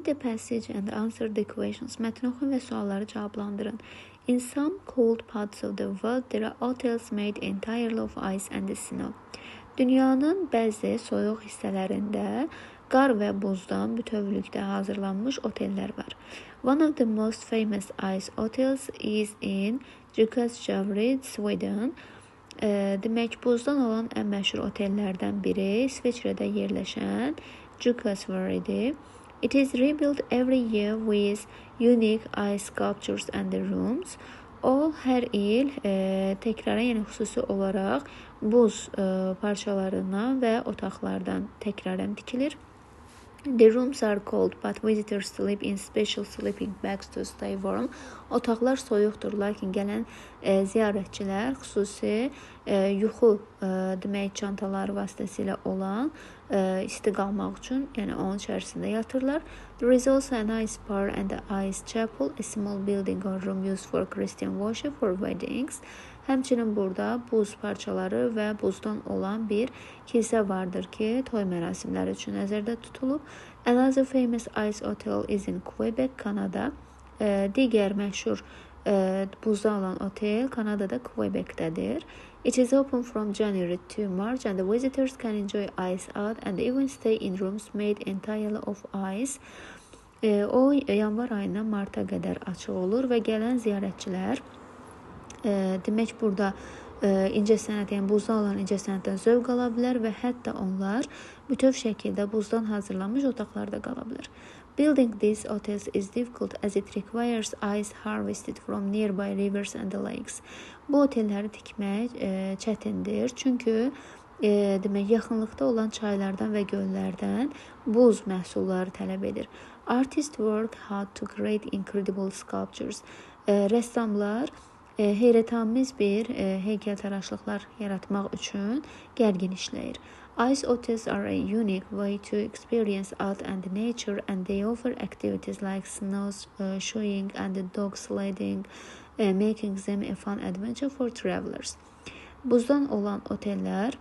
Read the passage and answer the questions. Mətni oxuyun və sualları cavablandırın. In some cold parts of the world, there are hotels made entirely of ice and snow. Dünyanın bəzi soyuq hissələrində qar və buzdan bütövlükdə hazırlanmış otellər var. One of the most famous ice hotels is in Jukkasjärvi, Sweden. Demək, buzdan olan ən məşhur otellərdən biri İsveçrədə yerləşən Jukkasjärvidir. It is rebuilt every year with unique ice sculptures and rooms. O, hər il təkrara, yəni xüsusi olaraq buz parçalarından və otaqlardan təkrarən tikilir. The rooms are cold, but visitors sleep in special sleeping bags to stay warm. Otaqlar soyuqdur, lakin gələn ziyarətçilər xüsusi yuxu demək çantaları vasitəsilə olan isti qalmaq üçün, yəni onun içərisində yatırlar. There is also an ice bar and the ice chapel, a small building or room used for Christian worship for weddings. Həmçinin burada buz parçaları və buzdan olan bir kilsə vardır ki, toy mərasimləri üçün nəzərdə tutulub. Another famous ice hotel is in Quebec, Kanada. Digər məşhur buzdan olan otel Kanadada Quebecdədir. It is open from January to March and the visitors can enjoy ice out and even stay in rooms made entirely of ice. O, yanvar ayından marta qədər açıq olur və gələn ziyarətçilər demək burada incəsənət, yəni buzdan olan incəsənətdən zövq ala bilər və hətta onlar bütöv şəkildə buzdan hazırlanmış otaqlarda qala bilər. Building these hotels is difficult as it requires ice harvested from nearby rivers and lakes. Bu otelləri tikmək çətindir, çünki demək yaxınlıqda olan çaylardan və göllərdən buz məhsulları tələb edir. Artists work hard to create incredible sculptures. Rəssamlar heyrətamiz bir heykəltaraşlıqlar yaratmaq üçün gərgin işləyir. Ice hotels are a unique way to experience art and nature and they offer activities like snow shoeing and dog sledding, making them a fun adventure for travelers. Buzdan olan otellər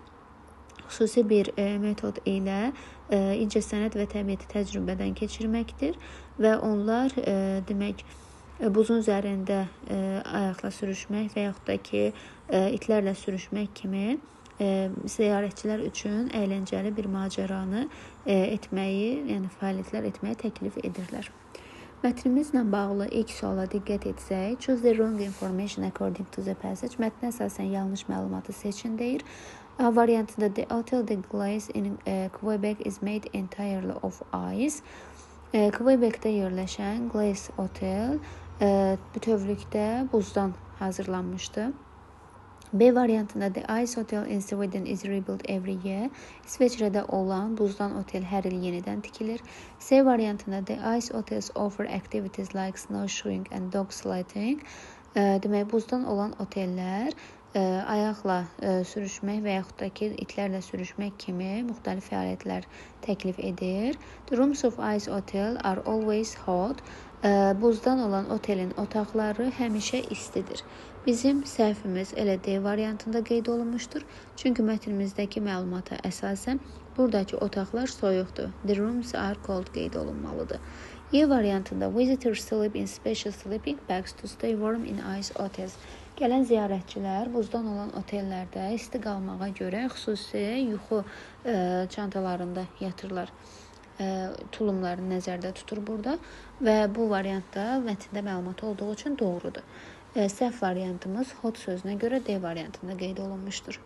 xüsusi bir metod ilə incəsənət və təbiəti təcrübədən keçirməkdir və onlar demək buzun üzərində ayaqla sürüşmək və yaxud da ki itlərlə sürüşmək kimi ziyarətçilər üçün əyləncəli bir macəranı etməyi, yəni fəaliyyətlər etməyi təklif edirlər. Mətnimizlə bağlı ilk suala diqqət etsək, choose the wrong information according to the passage. Mətnə əsasən yanlış məlumatı seçin deyir. A variantında the hotel de Glace in Quebec is made entirely of ice. Quebecdə yerləşən Glace Hotel bütövlükdə buzdan hazırlanmışdı. B variantında the ice hotel in Sweden is rebuilt every year. İsveçrədə olan buzdan otel hər il yenidən tikilir. C variantında the ice hotels offer activities like snowshoeing and dog sledding. Demək, buzdan olan otellər ayaqla sürüşmək və yaxud da ki itlərlə sürüşmək kimi müxtəlif fəaliyyətlər təklif edir. The rooms of ice hotel are always hot. Buzdan olan otelin otaqları həmişə istidir. Bizim səhvimiz elə D variantında qeyd olunmuşdur. Çünki mətnimizdəki məlumata əsasən buradakı otaqlar soyuqdur. The rooms are cold qeyd olunmalıdır. E variantında visitors sleep in special sleeping bags to stay warm in ice hotels. Gələn ziyarətçilər buzdan olan otellərdə isti qalmağa görə xüsusi yuxu çantalarında yatırlar. Tulumlarını nəzərdə tutur burada və bu variantda mətndə məlumat olduğu üçün doğrudur. Səhv variantımız hot sözünə görə D variantında qeyd olunmuşdur.